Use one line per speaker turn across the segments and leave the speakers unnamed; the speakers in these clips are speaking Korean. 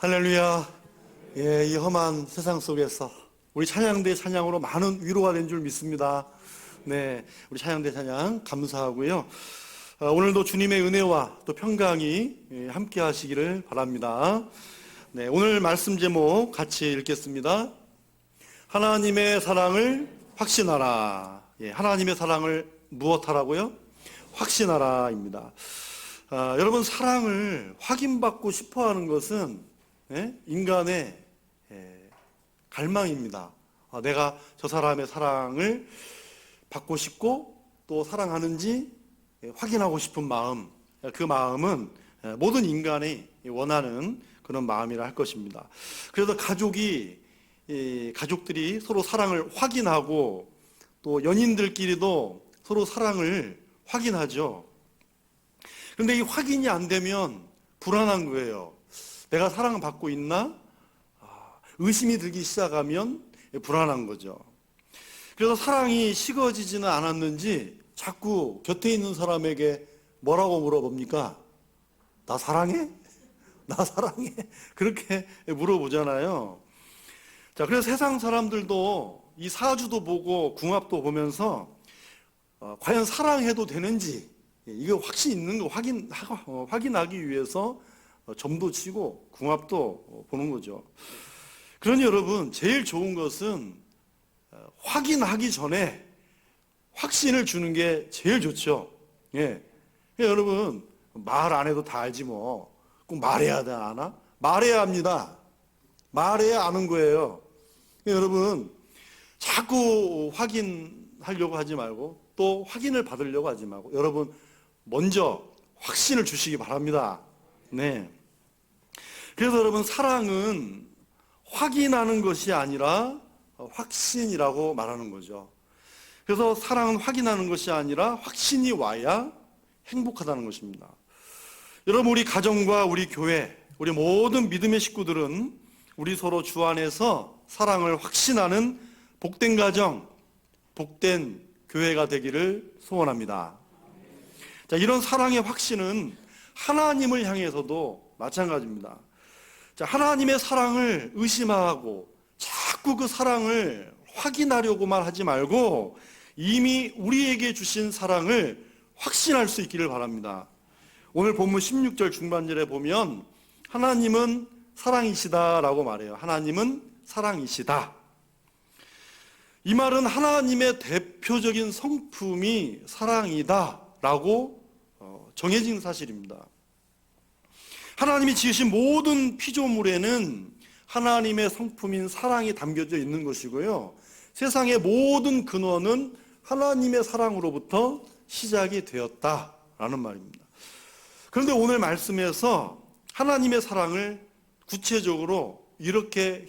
할렐루야. 예, 이 험한 세상 속에서 우리 찬양대 찬양으로 많은 위로가 된 줄 믿습니다. 네, 우리 찬양대 찬양 감사하고요. 오늘도 주님의 은혜와 또 평강이 함께 하시기를 바랍니다. 네, 오늘 말씀 제목 같이 읽겠습니다. 하나님의 사랑을 확신하라. 예, 하나님의 사랑을 무엇하라고요? 확신하라입니다. 여러분, 사랑을 확인받고 싶어 하는 것은 인간의 갈망입니다. 내가 저 사람의 사랑을 받고 싶고 또 사랑하는지 확인하고 싶은 마음, 그 마음은 모든 인간이 원하는 그런 마음이라 할 것입니다. 그래서 가족들이 서로 사랑을 확인하고 또 연인들끼리도 서로 사랑을 확인하죠. 그런데 이 확인이 안 되면 불안한 거예요. 내가 사랑받고 있나? 의심이 들기 시작하면 불안한 거죠. 그래서 사랑이 식어지지는 않았는지 자꾸 곁에 있는 사람에게 뭐라고 물어봅니까? 나 사랑해? 나 사랑해? 그렇게 물어보잖아요. 자, 그래서 세상 사람들도 이 사주도 보고 궁합도 보면서 과연 사랑해도 되는지 이거 확신 있는 거 확인하기 위해서 점도 치고 궁합도 보는 거죠. 그러니 여러분, 제일 좋은 것은 확인하기 전에 확신을 주는 게 제일 좋죠. 예. 여러분, 말 안 해도 다 알지 뭐. 꼭 말해야 되나? 말해야 합니다. 말해야 아는 거예요. 여러분, 자꾸 확인하려고 하지 말고 또 확인을 받으려고 하지 말고 여러분, 먼저 확신을 주시기 바랍니다. 네. 그래서 여러분, 사랑은 확인하는 것이 아니라 확신이라고 말하는 거죠. 그래서 사랑은 확인하는 것이 아니라 확신이 와야 행복하다는 것입니다. 여러분, 우리 가정과 우리 교회, 우리 모든 믿음의 식구들은 우리 서로 주 안에서 사랑을 확신하는 복된 가정, 복된 교회가 되기를 소원합니다. 자, 이런 사랑의 확신은 하나님을 향해서도 마찬가지입니다. 자, 하나님의 사랑을 의심하고 자꾸 그 사랑을 확인하려고만 하지 말고 이미 우리에게 주신 사랑을 확신할 수 있기를 바랍니다. 오늘 본문 16절 중반절에 보면 하나님은 사랑이시다라고 말해요. 하나님은 사랑이시다. 이 말은 하나님의 대표적인 성품이 사랑이다라고 정해진 사실입니다. 하나님이 지으신 모든 피조물에는 하나님의 성품인 사랑이 담겨져 있는 것이고요. 세상의 모든 근원은 하나님의 사랑으로부터 시작이 되었다라는 말입니다. 그런데 오늘 말씀에서 하나님의 사랑을 구체적으로 이렇게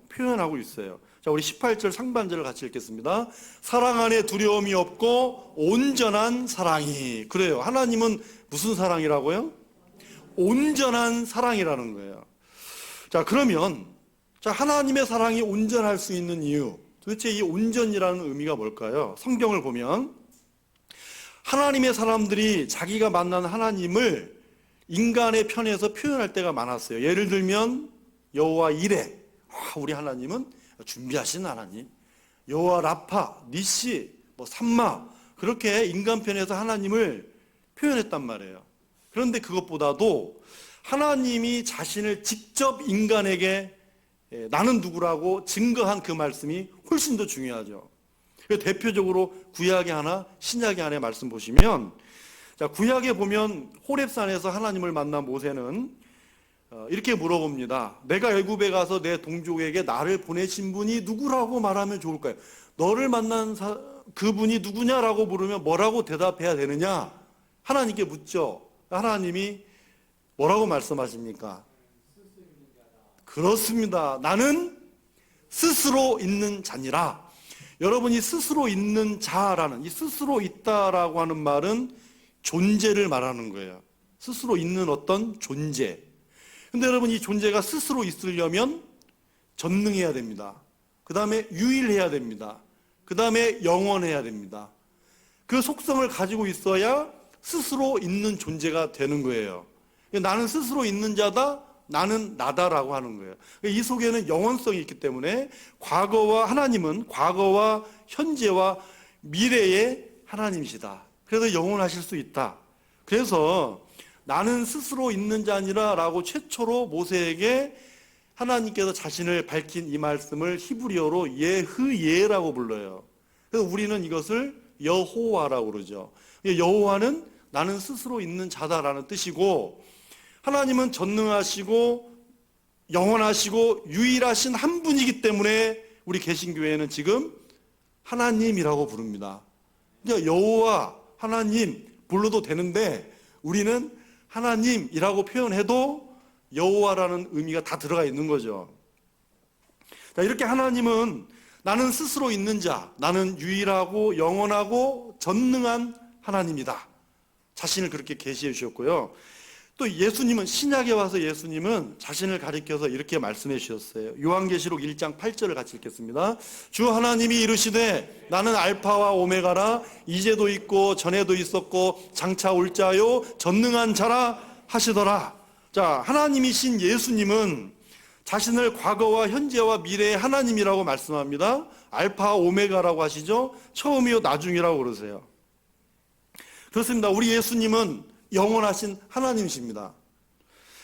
표현하고 있어요. 자, 우리 18절 상반절을 같이 읽겠습니다. 사랑 안에 두려움이 없고 온전한 사랑이. 그래요. 하나님은 무슨 사랑이라고요? 온전한 사랑이라는 거예요. 자, 그러면 하나님의 사랑이 온전할 수 있는 이유, 도대체 이 온전이라는 의미가 뭘까요? 성경을 보면 하나님의 사람들이 자기가 만난 하나님을 인간의 편에서 표현할 때가 많았어요. 예를 들면 여호와 이레, 우리 하나님은 준비하신 하나님, 여호와 라파, 니시, 삼마, 그렇게 인간 편에서 하나님을 표현했단 말이에요. 그런데 그것보다도 하나님이 자신을 직접 인간에게 나는 누구라고 증거한 그 말씀이 훨씬 더 중요하죠. 대표적으로 구약에 하나, 신약에 하나의 말씀 보시면, 자, 구약에 보면 호렙산에서 하나님을 만난 모세는 이렇게 물어봅니다. 내가 애굽에 가서 내 동족에게 나를 보내신 분이 누구라고 말하면 좋을까요? 너를 만난 그분이 누구냐라고 물으면 뭐라고 대답해야 되느냐? 하나님께 묻죠. 하나님이 뭐라고 말씀하십니까? 그렇습니다. 나는 스스로 있는 자니라. 여러분이 스스로 있는 자라는, 이 스스로 있다라고 하는 말은 존재를 말하는 거예요. 스스로 있는 어떤 존재. 근데 여러분, 이 존재가 스스로 있으려면 전능해야 됩니다. 그 다음에 유일해야 됩니다. 그 다음에 영원해야 됩니다. 그 속성을 가지고 있어야 스스로 있는 존재가 되는 거예요. 나는 스스로 있는 자다, 나는 나다라고 하는 거예요. 이 속에는 영원성이 있기 때문에 하나님은 과거와 현재와 미래의 하나님이시다. 그래서 영원하실 수 있다. 그래서 나는 스스로 있는 자니라 라고 최초로 모세에게 하나님께서 자신을 밝힌 이 말씀을 히브리어로 예흐예라고 불러요. 그래서 우리는 이것을 여호와라고 그러죠. 여호와는 나는 스스로 있는 자다라는 뜻이고, 하나님은 전능하시고 영원하시고 유일하신 한 분이기 때문에 우리 개신교회는 지금 하나님이라고 부릅니다. 여호와, 하나님 불러도 되는데 우리는 하나님이라고 표현해도 여호와라는 의미가 다 들어가 있는 거죠. 자, 이렇게 하나님은 나는 스스로 있는 자, 나는 유일하고 영원하고 전능한 하나님이다. 자신을 그렇게 계시해 주셨고요. 또 예수님은, 신약에 와서 예수님은 자신을 가리켜서 이렇게 말씀해 주셨어요. 요한계시록 1장 8절을 같이 읽겠습니다. 주 하나님이 이르시되 나는 알파와 오메가라, 이제도 있고 전에도 있었고 장차 올 자요 전능한 자라 하시더라. 자, 하나님이신 예수님은 자신을 과거와 현재와 미래의 하나님이라고 말씀합니다. 알파 오메가라고 하시죠. 처음이요 나중이라고 그러세요. 그렇습니다. 우리 예수님은 영원하신 하나님이십니다.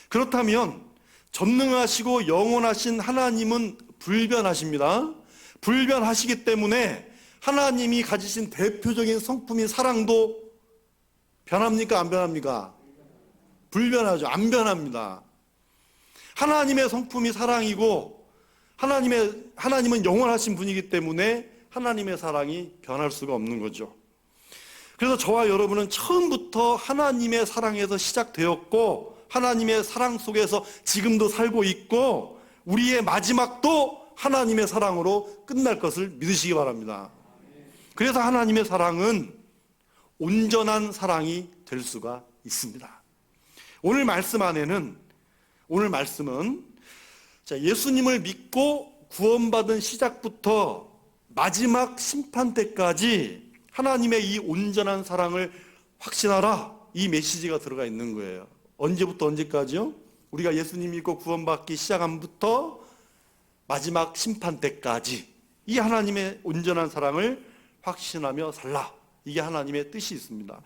그렇다면 전능하시고 영원하신 하나님은 불변하십니다. 불변하시기 때문에 하나님이 가지신 대표적인 성품인 사랑도 변합니까? 안 변합니까? 불변하죠. 안 변합니다. 하나님의 성품이 사랑이고 하나님은 영원하신 분이기 때문에 하나님의 사랑이 변할 수가 없는 거죠. 그래서 저와 여러분은 처음부터 하나님의 사랑에서 시작되었고 하나님의 사랑 속에서 지금도 살고 있고 우리의 마지막도 하나님의 사랑으로 끝날 것을 믿으시기 바랍니다. 그래서 하나님의 사랑은 온전한 사랑이 될 수가 있습니다. 오늘 말씀은 예수님을 믿고 구원받은 시작부터 마지막 심판 때까지 하나님의 이 온전한 사랑을 확신하라, 이 메시지가 들어가 있는 거예요. 언제부터 언제까지요? 우리가 예수님 믿고 구원받기 시작함부터 마지막 심판 때까지 이 하나님의 온전한 사랑을 확신하며 살라, 이게 하나님의 뜻이 있습니다.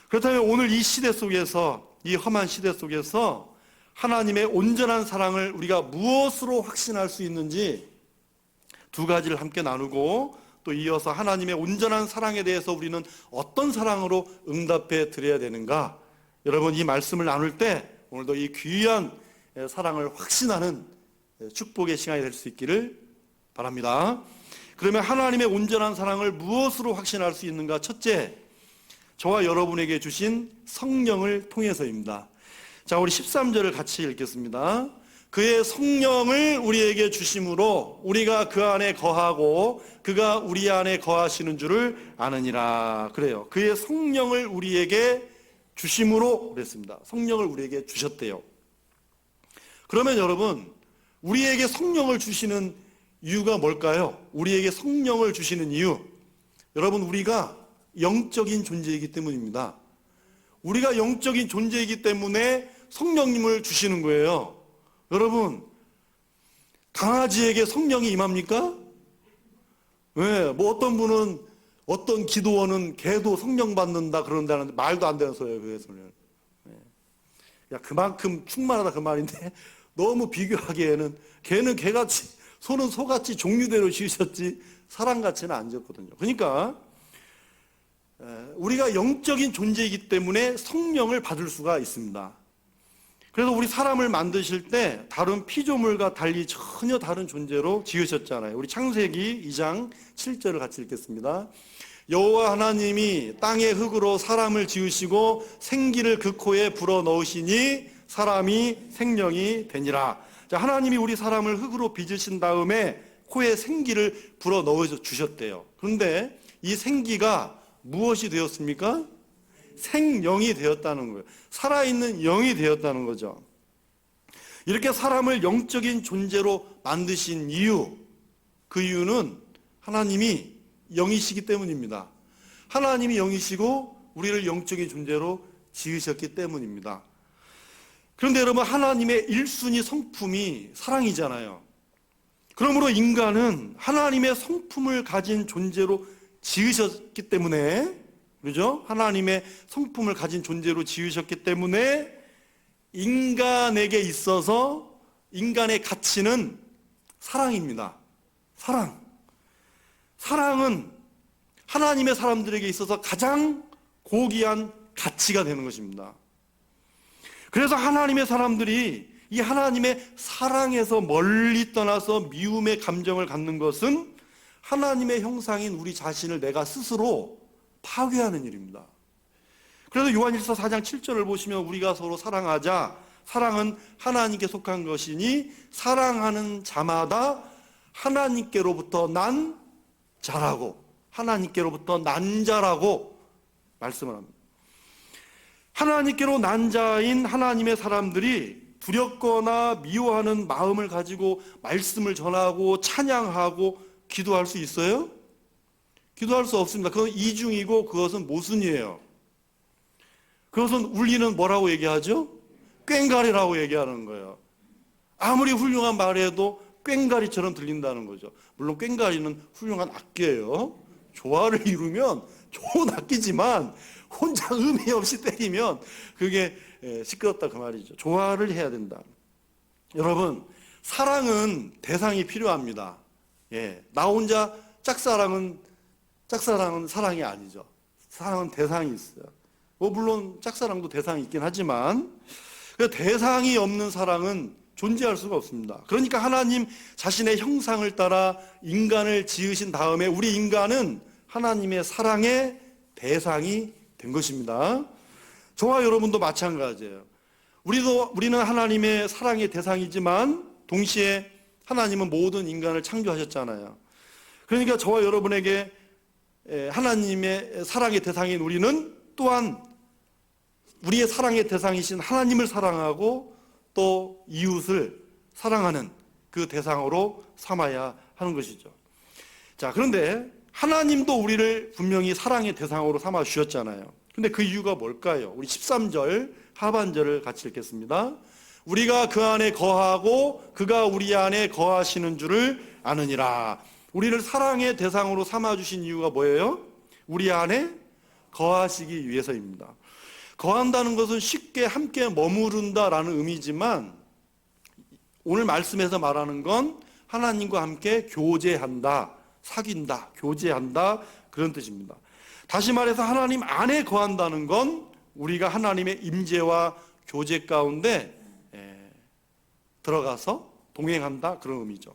그렇다면 오늘 이 시대 속에서, 이 험한 시대 속에서 하나님의 온전한 사랑을 우리가 무엇으로 확신할 수 있는지 두 가지를 함께 나누고, 또 이어서 하나님의 온전한 사랑에 대해서 우리는 어떤 사랑으로 응답해 드려야 되는가, 여러분 이 말씀을 나눌 때 오늘도 이 귀한 사랑을 확신하는 축복의 시간이 될 수 있기를 바랍니다. 그러면 하나님의 온전한 사랑을 무엇으로 확신할 수 있는가? 첫째, 저와 여러분에게 주신 성령을 통해서입니다. 자, 우리 13절을 같이 읽겠습니다. 그의 성령을 우리에게 주심으로 우리가 그 안에 거하고 그가 우리 안에 거하시는 줄을 아느니라. 그래요. 그의 성령을 우리에게 주심으로 그랬습니다. 성령을 우리에게 주셨대요. 그러면 여러분, 우리에게 성령을 주시는 이유가 뭘까요? 우리에게 성령을 주시는 이유, 여러분, 우리가 영적인 존재이기 때문입니다. 우리가 영적인 존재이기 때문에 성령님을 주시는 거예요. 여러분, 강아지에게 성령이 임합니까? 네, 뭐 어떤 분은, 어떤 기도원은 개도 성령 받는다 그런다는데 말도 안 되는 소리예요, 그 소리는. 네. 야, 그만큼 충만하다 그 말인데 너무 비교하기에는 개는 개같이, 소는 소같이 종류대로 지으셨지 사람같이는 안 지었거든요. 그러니까 우리가 영적인 존재이기 때문에 성령을 받을 수가 있습니다. 그래서 우리 사람을 만드실 때 다른 피조물과 달리 전혀 다른 존재로 지으셨잖아요. 우리 창세기 2장 7절을 같이 읽겠습니다. 여호와 하나님이 땅의 흙으로 사람을 지으시고 생기를 그 코에 불어넣으시니 사람이 생명이 되니라. 자, 하나님이 우리 사람을 흙으로 빚으신 다음에 코에 생기를 불어넣어 주셨대요. 그런데 이 생기가 무엇이 되었습니까? 생명이 되었다는 거예요. 살아있는 영이 되었다는 거죠. 이렇게 사람을 영적인 존재로 만드신 이유, 그 이유는 하나님이 영이시기 때문입니다. 하나님이 영이시고 우리를 영적인 존재로 지으셨기 때문입니다. 그런데 여러분, 하나님의 1순위 성품이 사랑이잖아요. 그러므로 인간은 하나님의 성품을 가진 존재로 지으셨기 때문에, 그죠? 하나님의 성품을 가진 존재로 지으셨기 때문에 인간에게 있어서 인간의 가치는 사랑입니다. 사랑. 사랑은 하나님의 사람들에게 있어서 가장 고귀한 가치가 되는 것입니다. 그래서 하나님의 사람들이 이 하나님의 사랑에서 멀리 떠나서 미움의 감정을 갖는 것은 하나님의 형상인 우리 자신을 내가 스스로 파괴하는 일입니다. 그래서 요한일서 4장 7절을 보시면 우리가 서로 사랑하자, 사랑은 하나님께 속한 것이니 사랑하는 자마다 하나님께로부터 난 자라고, 하나님께로부터 난 자라고 말씀을 합니다. 하나님께로 난 자인 하나님의 사람들이 두렵거나 미워하는 마음을 가지고 말씀을 전하고 찬양하고 기도할 수 있어요? 기도할 수 없습니다. 그건 이중이고 그것은 모순이에요. 그것은 우리는 뭐라고 얘기하죠? 꽹가리라고 얘기하는 거예요. 아무리 훌륭한 말해도 꽹가리처럼 들린다는 거죠. 물론 꽹가리는 훌륭한 악기예요. 조화를 이루면 좋은 악기지만 혼자 의미 없이 때리면 그게 시끄럽다 그 말이죠. 조화를 해야 된다. 여러분, 사랑은 대상이 필요합니다. 나 혼자 짝사랑은 사랑이 아니죠. 사랑은 대상이 있어요. 물론 짝사랑도 대상이 있긴 하지만 그 대상이 없는 사랑은 존재할 수가 없습니다. 그러니까 하나님 자신의 형상을 따라 인간을 지으신 다음에 우리 인간은 하나님의 사랑의 대상이 된 것입니다. 저와 여러분도 마찬가지예요. 우리는 하나님의 사랑의 대상이지만 동시에 하나님은 모든 인간을 창조하셨잖아요. 그러니까 저와 여러분에게 하나님의 사랑의 대상인 우리는 또한 우리의 사랑의 대상이신 하나님을 사랑하고 또 이웃을 사랑하는 그 대상으로 삼아야 하는 것이죠. 자, 그런데 하나님도 우리를 분명히 사랑의 대상으로 삼아 주셨잖아요. 근데 그 이유가 뭘까요? 우리 13절 하반절을 같이 읽겠습니다. 우리가 그 안에 거하고 그가 우리 안에 거하시는 줄을 아느니라. 우리를 사랑의 대상으로 삼아 주신 이유가 뭐예요? 우리 안에 거하시기 위해서입니다. 거한다는 것은 쉽게 함께 머무른다라는 의미지만 오늘 말씀에서 말하는 건 하나님과 함께 교제한다, 사귄다, 교제한다 그런 뜻입니다. 다시 말해서 하나님 안에 거한다는 건 우리가 하나님의 임재와 교제 가운데 들어가서 동행한다 그런 의미죠.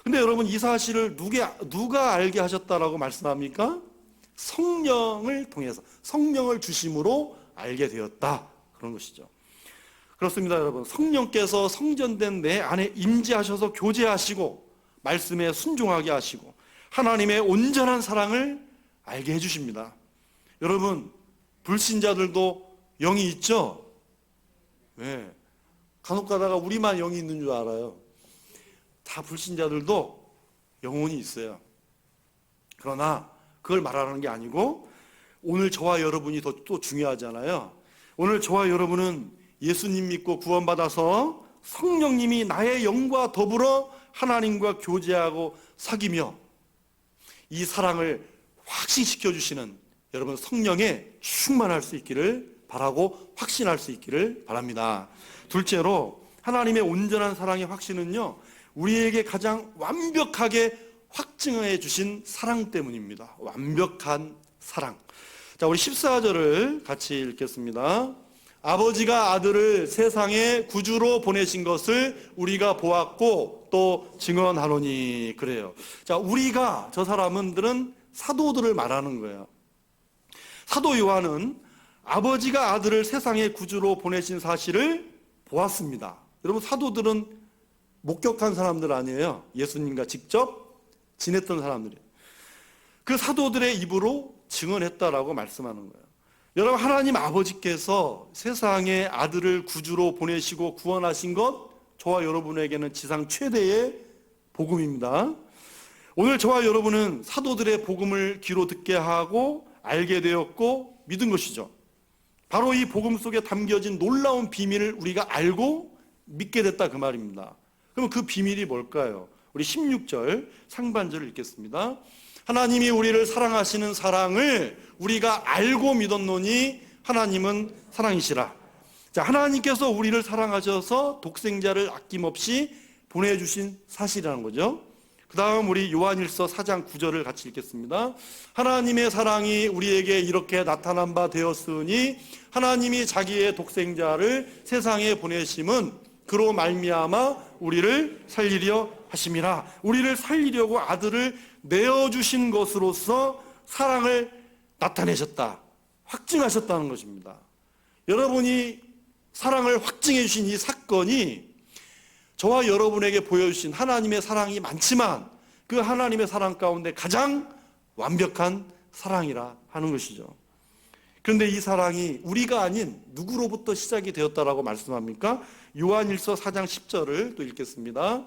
근데 여러분, 이 사실을 누가 알게 하셨다라고 말씀합니까? 성령을 통해서, 성령을 주심으로 알게 되었다 그런 것이죠. 그렇습니다. 여러분, 성령께서 성전된 내 안에 임재하셔서 교제하시고 말씀에 순종하게 하시고 하나님의 온전한 사랑을 알게 해주십니다. 여러분, 불신자들도 영이 있죠? 네. 간혹 가다가 우리만 영이 있는 줄 알아요. 다 불신자들도 영혼이 있어요. 그러나 그걸 말하는 게 아니고 오늘 저와 여러분이 또 중요하잖아요. 오늘 저와 여러분은 예수님 믿고 구원받아서 성령님이 나의 영과 더불어 하나님과 교제하고 사귀며 이 사랑을 확신시켜 주시는 여러분 성령에 충만할 수 있기를 바라고 확신할 수 있기를 바랍니다. 둘째로 하나님의 온전한 사랑의 확신은요, 우리에게 가장 완벽하게 확증해 주신 사랑 때문입니다. 완벽한 사랑. 자, 우리 14절을 같이 읽겠습니다. 아버지가 아들을 세상에 구주로 보내신 것을 우리가 보았고 또 증언하노니. 그래요. 자, 우리가, 저 사람들은 사도들을 말하는 거예요. 사도 요한은 아버지가 아들을 세상에 구주로 보내신 사실을 보았습니다. 여러분, 사도들은 목격한 사람들 아니에요. 예수님과 직접 지냈던 사람들이에요. 그 사도들의 입으로 증언했다라고 말씀하는 거예요. 여러분, 하나님 아버지께서 세상에 아들을 구주로 보내시고 구원하신 것, 저와 여러분에게는 지상 최대의 복음입니다. 오늘 저와 여러분은 사도들의 복음을 귀로 듣게 하고 알게 되었고 믿은 것이죠. 바로 이 복음 속에 담겨진 놀라운 비밀을 우리가 알고 믿게 됐다 그 말입니다. 그럼 그 비밀이 뭘까요? 우리 16절 상반절을 읽겠습니다. 하나님이 우리를 사랑하시는 사랑을 우리가 알고 믿었노니 하나님은 사랑이시라. 자, 하나님께서 우리를 사랑하셔서 독생자를 아낌없이 보내주신 사실이라는 거죠. 그 다음 우리 요한일서 4장 9절을 같이 읽겠습니다. 하나님의 사랑이 우리에게 이렇게 나타난 바 되었으니 하나님이 자기의 독생자를 세상에 보내심은 그로 말미암아 우리를 살리려 하심이라. 우리를 살리려고 아들을 내어주신 것으로서 사랑을 나타내셨다, 확증하셨다는 것입니다. 여러분이 사랑을 확증해 주신 이 사건이 저와 여러분에게 보여주신 하나님의 사랑이 많지만 그 하나님의 사랑 가운데 가장 완벽한 사랑이라 하는 것이죠. 그런데 이 사랑이 우리가 아닌 누구로부터 시작이 되었다라고 말씀합니까? 요한일서 4장 10절을 또 읽겠습니다.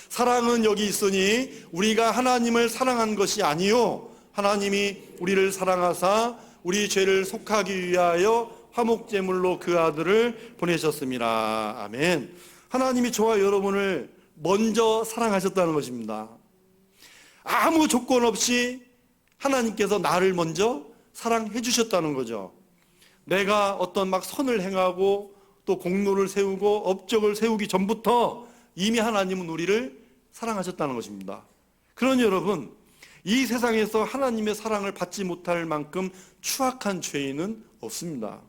사랑은 여기 있으니 우리가 하나님을 사랑한 것이 아니요 하나님이 우리를 사랑하사 우리 죄를 속하기 위하여 화목제물로 그 아들을 보내셨습니다. 아멘. 하나님이 저와 여러분을 먼저 사랑하셨다는 것입니다. 아무 조건 없이 하나님께서 나를 먼저 사랑해 주셨다는 거죠. 내가 어떤 막 선을 행하고 또 공로를 세우고 업적을 세우기 전부터 이미 하나님은 우리를 사랑하셨다는 것입니다. 그러니 여러분, 이 세상에서 하나님의 사랑을 받지 못할 만큼 추악한 죄인은 없습니다.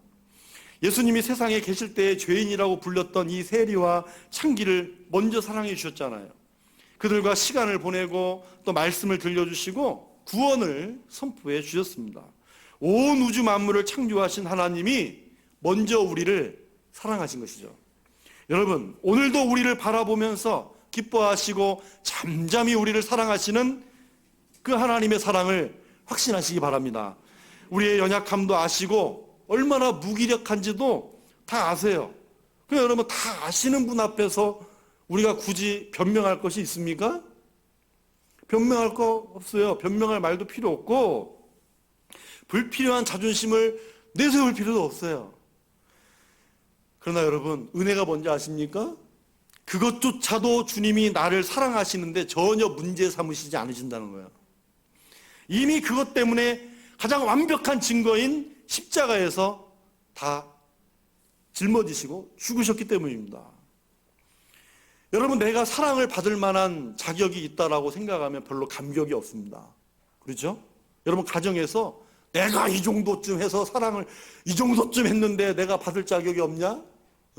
예수님이 세상에 계실 때 죄인이라고 불렸던 이 세리와 창기를 먼저 사랑해 주셨잖아요. 그들과 시간을 보내고 또 말씀을 들려주시고 구원을 선포해 주셨습니다. 온 우주 만물을 창조하신 하나님이 먼저 우리를 사랑하신 것이죠. 여러분, 오늘도 우리를 바라보면서 기뻐하시고 잠잠히 우리를 사랑하시는 그 하나님의 사랑을 확신하시기 바랍니다. 우리의 연약함도 아시고 얼마나 무기력한지도 다 아세요. 그럼 여러분, 다 아시는 분 앞에서 우리가 굳이 변명할 것이 있습니까? 변명할 거 없어요. 변명할 말도 필요 없고 불필요한 자존심을 내세울 필요도 없어요. 그러나 여러분, 은혜가 뭔지 아십니까? 그것조차도 주님이 나를 사랑하시는데 전혀 문제 삼으시지 않으신다는 거예요. 이미 그것 때문에 가장 완벽한 증거인 십자가에서 다 짊어지시고 죽으셨기 때문입니다. 여러분, 내가 사랑을 받을 만한 자격이 있다라고 생각하면 별로 감격이 없습니다. 그렇죠? 여러분, 가정에서 내가 이 정도쯤 해서 사랑을 이 정도쯤 했는데 내가 받을 자격이 없냐?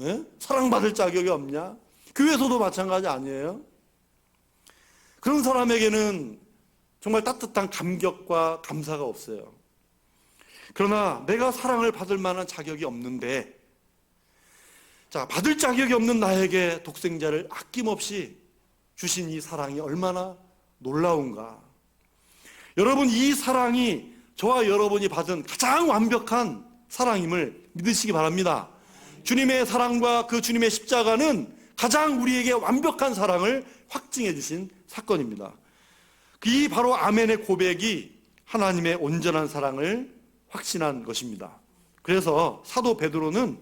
예? 사랑받을 자격이 없냐? 교회에서도 마찬가지 아니에요? 그런 사람에게는 정말 따뜻한 감격과 감사가 없어요. 그러나 내가 사랑을 받을 만한 자격이 없는데, 자, 받을 자격이 없는 나에게 독생자를 아낌없이 주신 이 사랑이 얼마나 놀라운가. 여러분, 이 사랑이 저와 여러분이 받은 가장 완벽한 사랑임을 믿으시기 바랍니다. 주님의 사랑과 그 주님의 십자가는 가장 우리에게 완벽한 사랑을 확증해 주신 사건입니다. 이 바로 아멘의 고백이 하나님의 온전한 사랑을 확신한 것입니다. 그래서 사도 베드로는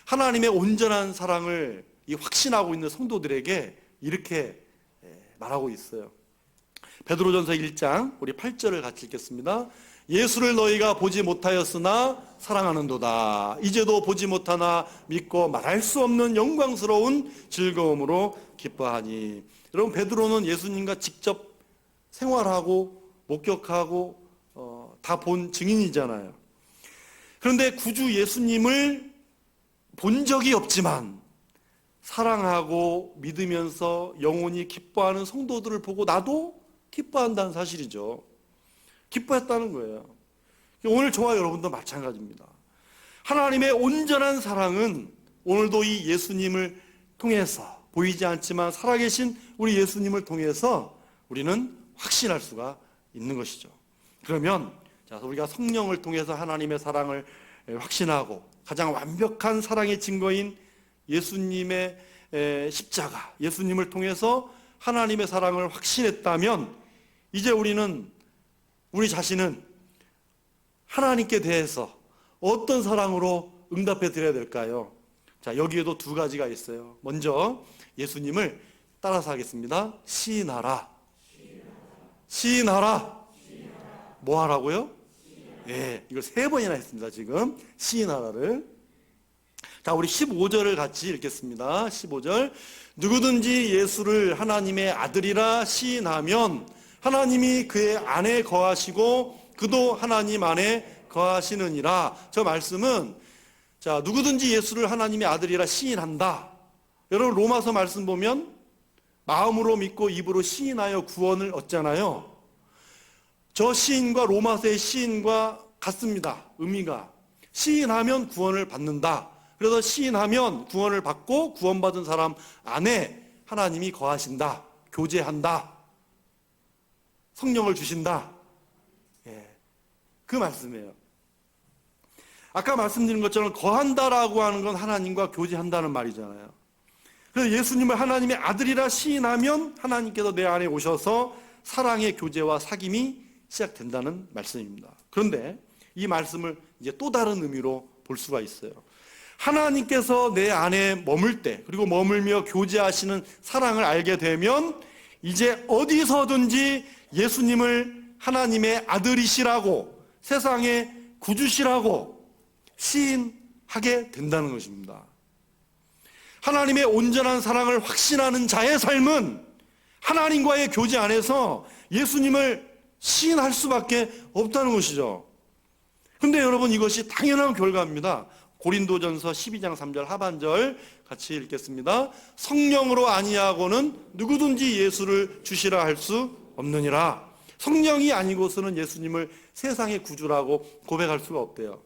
하나님의 온전한 사랑을 확신하고 있는 성도들에게 이렇게 말하고 있어요. 베드로전서 1장 우리 8절을 같이 읽겠습니다. 예수를 너희가 보지 못하였으나 사랑하는도다. 이제도 보지 못하나 믿고 말할 수 없는 영광스러운 즐거움으로 기뻐하니. 여러분, 베드로는 예수님과 직접 생활하고 목격하고 다 본 증인이잖아요. 그런데 구주 예수님을 본 적이 없지만 사랑하고 믿으면서 영원히 기뻐하는 성도들을 보고 나도 기뻐한다는 사실이죠. 기뻐했다는 거예요. 오늘 저와 여러분도 마찬가지입니다. 하나님의 온전한 사랑은 오늘도 이 예수님을 통해서, 보이지 않지만 살아계신 우리 예수님을 통해서 우리는 확신할 수가 있는 것이죠. 그러면 우리가 성령을 통해서 하나님의 사랑을 확신하고 가장 완벽한 사랑의 증거인 예수님의 십자가, 예수님을 통해서 하나님의 사랑을 확신했다면 이제 우리 자신은 하나님께 대해서 어떤 사랑으로 응답해 드려야 될까요? 자, 여기에도 두 가지가 있어요. 먼저 예수님을 따라서 하겠습니다. 시인하라. 시인하라. 뭐 하라고요? 예, 이걸 3번이나 했습니다. 지금 시인하라를. 자, 우리 15절을 같이 읽겠습니다. 15절. 누구든지 예수를 하나님의 아들이라 시인하면 하나님이 그의 안에 거하시고 그도 하나님 안에 거하시느니라. 저 말씀은, 자, 누구든지 예수를 하나님의 아들이라 시인한다. 여러분, 로마서 말씀 보면 마음으로 믿고 입으로 시인하여 구원을 얻잖아요. 저 시인과 로마서의 시인과 같습니다. 의미가 시인하면 구원을 받는다. 그래서 시인하면 구원을 받고 구원받은 사람 안에 하나님이 거하신다, 교제한다, 성령을 주신다. 예, 그 말씀이에요. 아까 말씀드린 것처럼 거한다라고 하는 건 하나님과 교제한다는 말이잖아요. 그래서 예수님을 하나님의 아들이라 시인하면 하나님께서 내 안에 오셔서 사랑의 교제와 사귐이 시작된다는 말씀입니다. 그런데 이 말씀을 이제 또 다른 의미로 볼 수가 있어요. 하나님께서 내 안에 머물 때, 그리고 머물며 교제하시는 사랑을 알게 되면 이제 어디서든지 예수님을 하나님의 아들이시라고, 세상의 구주시라고 시인하게 된다는 것입니다. 하나님의 온전한 사랑을 확신하는 자의 삶은 하나님과의 교제 안에서 예수님을 시인할 수밖에 없다는 것이죠. 근데 여러분, 이것이 당연한 결과입니다. 고린도전서 12장 3절 하반절 같이 읽겠습니다. 성령으로 아니하고는 누구든지 예수를 주시라 할 수 없느니라. 성령이 아니고서는 예수님을 세상의 구주라고 고백할 수가 없대요.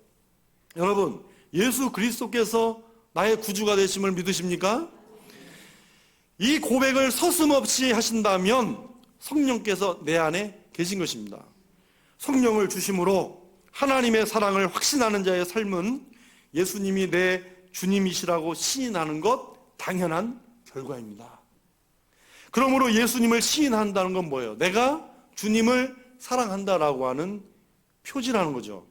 여러분, 예수 그리스도께서 나의 구주가 되심을 믿으십니까? 이 고백을 서슴없이 하신다면 성령께서 내 안에 계신 것입니다. 성령을 주심으로 하나님의 사랑을 확신하는 자의 삶은 예수님이 내 주님이시라고 시인하는 것 당연한 결과입니다. 그러므로 예수님을 시인한다는 건 뭐예요? 내가 주님을 사랑한다라고 하는 표지라는 거죠.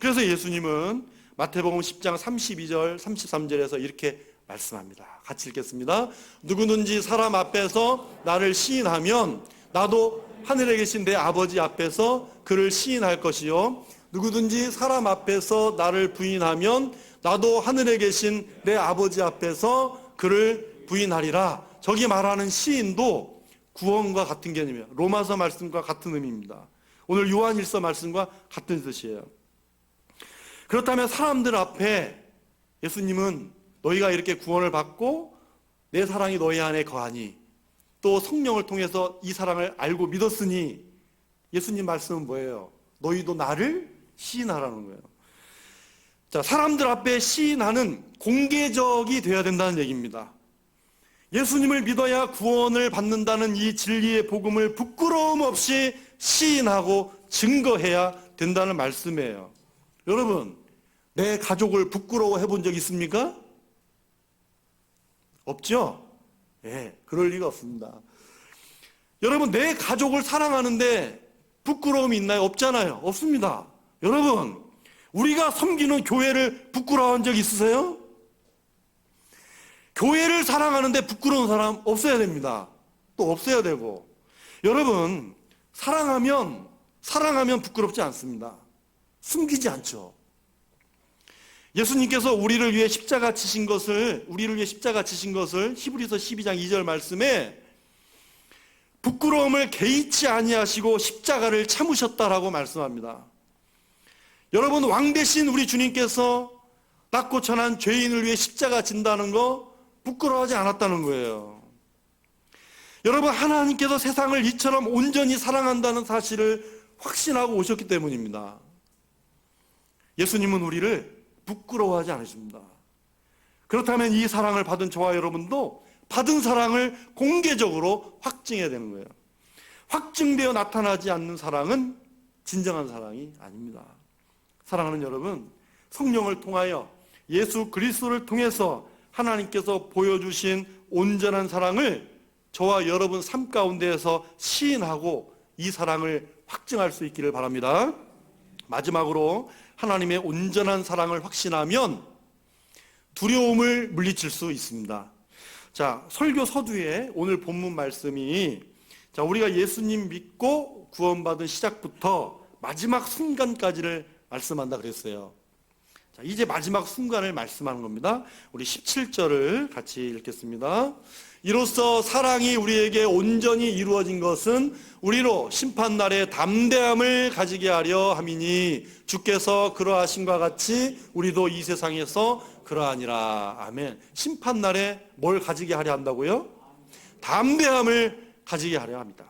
그래서 예수님은 마태복음 10장 32절 33절에서 이렇게 말씀합니다. 같이 읽겠습니다. 누구든지 사람 앞에서 나를 시인하면 나도 하늘에 계신 내 아버지 앞에서 그를 시인할 것이요, 누구든지 사람 앞에서 나를 부인하면 나도 하늘에 계신 내 아버지 앞에서 그를 부인하리라. 저기 말하는 시인도 구원과 같은 개념이에요. 로마서 말씀과 같은 의미입니다. 오늘 요한일서 말씀과 같은 뜻이에요. 그렇다면 사람들 앞에 예수님은 너희가 이렇게 구원을 받고 내 사랑이 너희 안에 거하니, 또 성령을 통해서 이 사랑을 알고 믿었으니, 예수님 말씀은 뭐예요? 너희도 나를 시인하라는 거예요. 자, 사람들 앞에 시인하는 공개적이 되어야 된다는 얘기입니다. 예수님을 믿어야 구원을 받는다는 이 진리의 복음을 부끄러움 없이 시인하고 증거해야 된다는 말씀이에요. 여러분, 내 가족을 부끄러워해 본 적 있습니까? 없죠? 예, 그럴 리가 없습니다. 여러분, 내 가족을 사랑하는데 부끄러움이 있나요? 없잖아요. 없습니다. 여러분, 우리가 섬기는 교회를 부끄러워한 적 있으세요? 교회를 사랑하는데 부끄러운 사람 없어야 됩니다. 또 없어야 되고. 여러분, 사랑하면 부끄럽지 않습니다. 숨기지 않죠. 예수님께서 우리를 위해 십자가 지신 것을 히브리서 12장 2절 말씀에 부끄러움을 개의치 아니하시고 십자가를 참으셨다라고 말씀합니다. 여러분, 왕 대신 우리 주님께서 낮고 천한 죄인을 위해 십자가 진다는 거 부끄러워하지 않았다는 거예요. 여러분, 하나님께서 세상을 이처럼 온전히 사랑한다는 사실을 확신하고 오셨기 때문입니다. 예수님은 우리를 부끄러워하지 않으십니다. 그렇다면 이 사랑을 받은 저와 여러분도 받은 사랑을 공개적으로 확증해야 되는 거예요. 확증되어 나타나지 않는 사랑은 진정한 사랑이 아닙니다. 사랑하는 여러분, 성령을 통하여 예수 그리스도를 통해서 하나님께서 보여주신 온전한 사랑을 저와 여러분 삶 가운데에서 시인하고 이 사랑을 확증할 수 있기를 바랍니다. 마지막으로 하나님의 온전한 사랑을 확신하면 두려움을 물리칠 수 있습니다. 자, 설교 서두에 오늘 본문 말씀이, 자, 우리가 예수님 믿고 구원받은 시작부터 마지막 순간까지를 말씀한다 그랬어요. 자, 이제 마지막 순간을 말씀하는 겁니다. 우리 17절을 같이 읽겠습니다. 이로써 사랑이 우리에게 온전히 이루어진 것은 우리로 심판날에 담대함을 가지게 하려 함이니 주께서 그러하신과 같이 우리도 이 세상에서 그러하니라. 아멘. 심판날에 뭘 가지게 하려 한다고요? 담대함을 가지게 하려 합니다.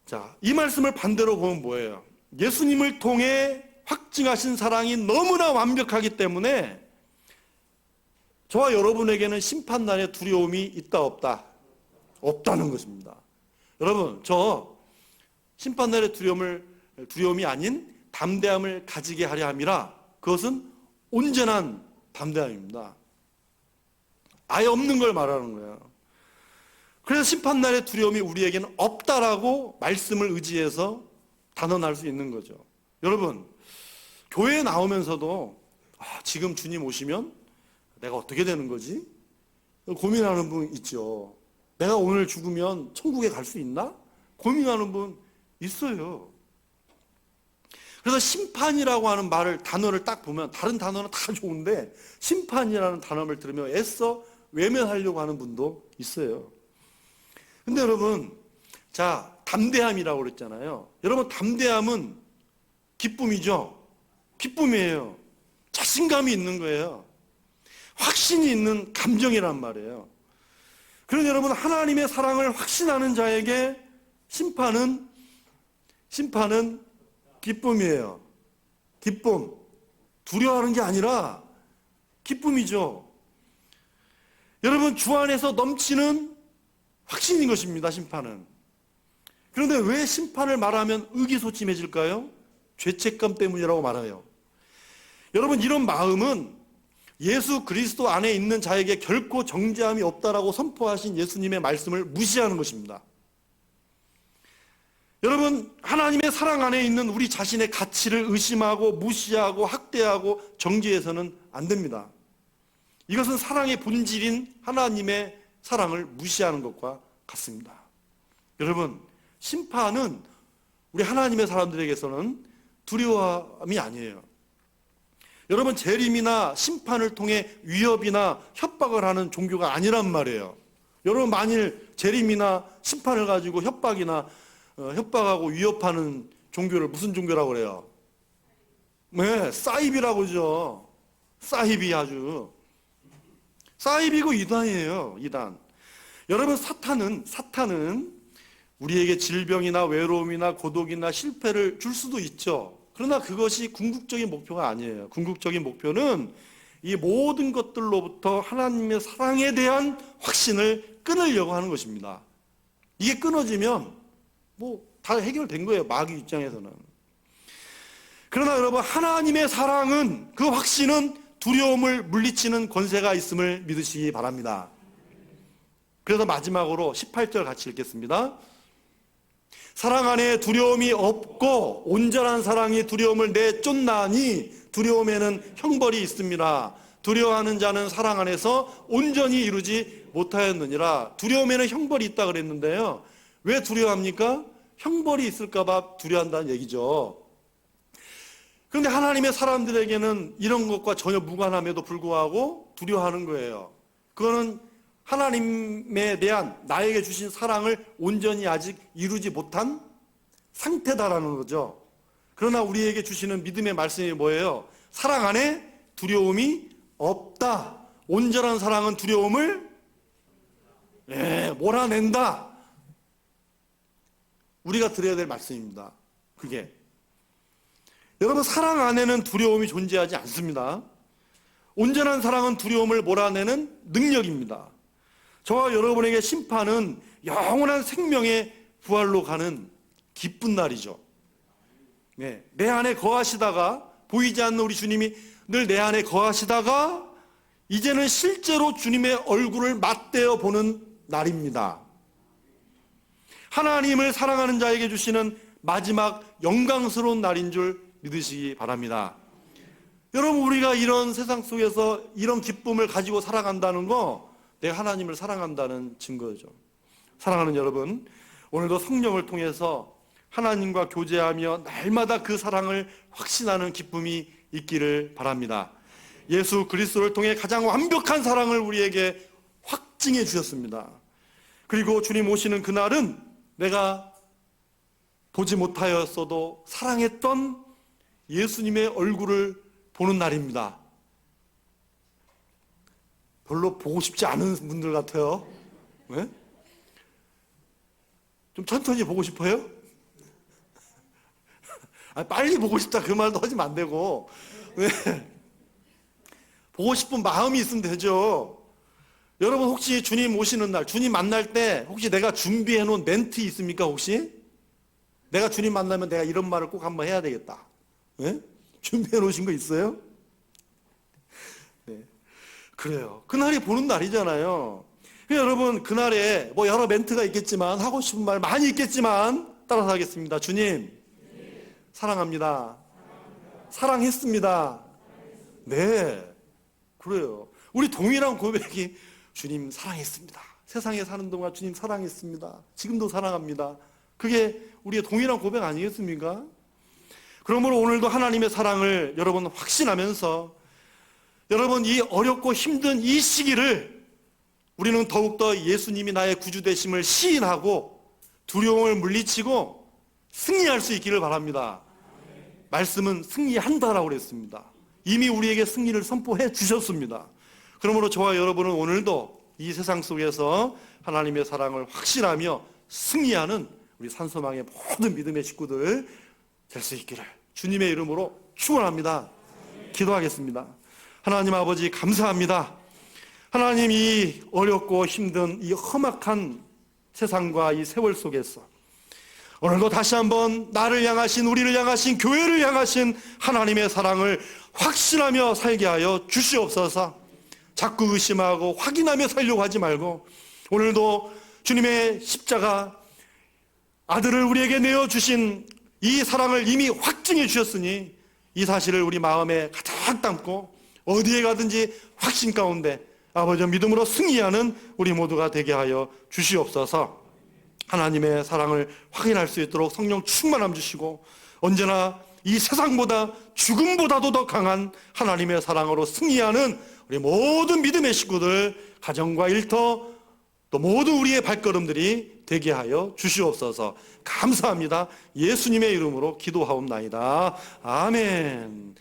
자, 이 말씀을 반대로 보면 뭐예요? 예수님을 통해 확증하신 사랑이 너무나 완벽하기 때문에 저와 여러분에게는 심판날에 두려움이 있다 없다? 없다는 것입니다. 여러분, 저 심판날의 두려움이 아닌 담대함을 가지게 하려 함이라, 그것은 온전한 담대함입니다. 아예 없는 걸 말하는 거예요. 그래서 심판날의 두려움이 우리에게는 없다라고 말씀을 의지해서 단언할 수 있는 거죠. 여러분, 교회에 나오면서도 지금 주님 오시면 내가 어떻게 되는 거지? 고민하는 분 있죠. 내가 오늘 죽으면 천국에 갈 수 있나? 고민하는 분 있어요. 그래서 심판이라고 하는 단어를 딱 보면 다른 단어는 다 좋은데 심판이라는 단어를 들으면 애써 외면하려고 하는 분도 있어요. 근데 여러분, 자, 담대함이라고 그랬잖아요. 여러분, 담대함은 기쁨이죠. 기쁨이에요. 자신감이 있는 거예요. 확신이 있는 감정이란 말이에요. 그런데 여러분, 하나님의 사랑을 확신하는 자에게 심판은 기쁨이에요. 기쁨. 두려워하는 게 아니라 기쁨이죠. 여러분, 주 안에서 넘치는 확신인 것입니다, 심판은. 그런데 왜 심판을 말하면 의기소침해질까요? 죄책감 때문이라고 말해요. 여러분, 이런 마음은 예수 그리스도 안에 있는 자에게 결코 정죄함이 없다라고 선포하신 예수님의 말씀을 무시하는 것입니다. 여러분, 하나님의 사랑 안에 있는 우리 자신의 가치를 의심하고 무시하고 학대하고 정죄해서는 안 됩니다. 이것은 사랑의 본질인 하나님의 사랑을 무시하는 것과 같습니다. 여러분, 심판은 우리 하나님의 사람들에게서는 두려움이 아니에요. 여러분, 재림이나 심판을 통해 위협이나 협박을 하는 종교가 아니란 말이에요. 여러분, 만일 재림이나 심판을 가지고 협박하고 위협하는 종교를 무슨 종교라고 그래요? 네, 사이비라고 그러죠. 사이비, 아주 사이비고 이단이에요. 이단. 여러분, 사탄은 우리에게 질병이나 외로움이나 고독이나 실패를 줄 수도 있죠. 그러나 그것이 궁극적인 목표가 아니에요. 궁극적인 목표는 이 모든 것들로부터 하나님의 사랑에 대한 확신을 끊으려고 하는 것입니다. 이게 끊어지면 다 해결된 거예요, 마귀 입장에서는. 그러나 여러분, 하나님의 사랑은, 그 확신은 두려움을 물리치는 권세가 있음을 믿으시기 바랍니다. 그래서 마지막으로 18절 같이 읽겠습니다. 사랑 안에 두려움이 없고 온전한 사랑이 두려움을 내쫓나니 두려움에는 형벌이 있습니다. 두려워하는 자는 사랑 안에서 온전히 이루지 못하였느니라. 두려움에는 형벌이 있다 그랬는데요, 왜 두려워합니까? 형벌이 있을까 봐 두려워한다는 얘기죠. 그런데 하나님의 사람들에게는 이런 것과 전혀 무관함에도 불구하고 두려워하는 거예요. 그거는 하나님에 대한 나에게 주신 사랑을 온전히 아직 이루지 못한 상태다라는 거죠. 그러나 우리에게 주시는 믿음의 말씀이 뭐예요? 사랑 안에 두려움이 없다. 온전한 사랑은 두려움을 몰아낸다. 우리가 들어야 될 말씀입니다. 그게. 여러분, 사랑 안에는 두려움이 존재하지 않습니다. 온전한 사랑은 두려움을 몰아내는 능력입니다. 저와 여러분에게 심판은 영원한 생명의 부활로 가는 기쁜 날이죠. 내 안에 거하시다가, 보이지 않는 우리 주님이 늘 내 안에 거하시다가 이제는 실제로 주님의 얼굴을 맞대어 보는 날입니다. 하나님을 사랑하는 자에게 주시는 마지막 영광스러운 날인 줄 믿으시기 바랍니다. 여러분, 우리가 이런 세상 속에서 이런 기쁨을 가지고 살아간다는 거, 내가 하나님을 사랑한다는 증거죠. 사랑하는 여러분, 오늘도 성령을 통해서 하나님과 교제하며 날마다 그 사랑을 확신하는 기쁨이 있기를 바랍니다. 예수 그리스도를 통해 가장 완벽한 사랑을 우리에게 확증해 주셨습니다. 그리고 주님 오시는 그날은 내가 보지 못하였어도 사랑했던 예수님의 얼굴을 보는 날입니다. 별로 보고 싶지 않은 분들 같아요. 네? 좀 천천히 보고 싶어요? 빨리 보고 싶다 그 말도 하시면 안 되고, 네. 보고 싶은 마음이 있으면 되죠. 여러분, 혹시 주님 오시는 날, 주님 만날 때 혹시 내가 준비해 놓은 멘트 있습니까? 혹시? 내가 주님 만나면 내가 이런 말을 꼭 한번 해야 되겠다. 네? 준비해 놓으신 거 있어요? 네. 그래요. 그날이 보는 날이잖아요. 여러분, 그날에 뭐 여러 멘트가 있겠지만, 하고 싶은 말 많이 있겠지만 따라서 하겠습니다. 주님, 사랑합니다. 사랑했습니다. 네, 그래요. 우리 동일한 고백이 주님 사랑했습니다. 세상에 사는 동안 주님 사랑했습니다. 지금도 사랑합니다. 그게 우리의 동일한 고백 아니겠습니까? 그러므로 오늘도 하나님의 사랑을 여러분 확신하면서, 여러분 이 어렵고 힘든 이 시기를 우리는 더욱더 예수님이 나의 구주 되심을 시인하고 두려움을 물리치고 승리할 수 있기를 바랍니다. 말씀은 승리한다라고 그랬습니다. 이미 우리에게 승리를 선포해 주셨습니다. 그러므로 저와 여러분은 오늘도 이 세상 속에서 하나님의 사랑을 확신하며 승리하는 우리 산소망의 모든 믿음의 식구들 될 수 있기를 주님의 이름으로 축원합니다. 기도하겠습니다. 하나님 아버지, 감사합니다. 하나님, 이 어렵고 힘든 이 험악한 세상과 이 세월 속에서 오늘도 다시 한번 나를 향하신, 우리를 향하신, 교회를 향하신 하나님의 사랑을 확신하며 살게 하여 주시옵소서. 자꾸 의심하고 확인하며 살려고 하지 말고, 오늘도 주님의 십자가 아들을 우리에게 내어주신 이 사랑을 이미 확증해 주셨으니 이 사실을 우리 마음에 가득 담고 어디에 가든지 확신 가운데 아버지 믿음으로 승리하는 우리 모두가 되게 하여 주시옵소서. 하나님의 사랑을 확인할 수 있도록 성령 충만함 주시고, 언제나 이 세상보다 죽음보다도 더 강한 하나님의 사랑으로 승리하는 우리 모든 믿음의 식구들, 가정과 일터, 또 모든 우리의 발걸음들이 되게 하여 주시옵소서. 감사합니다. 예수님의 이름으로 기도하옵나이다. 아멘.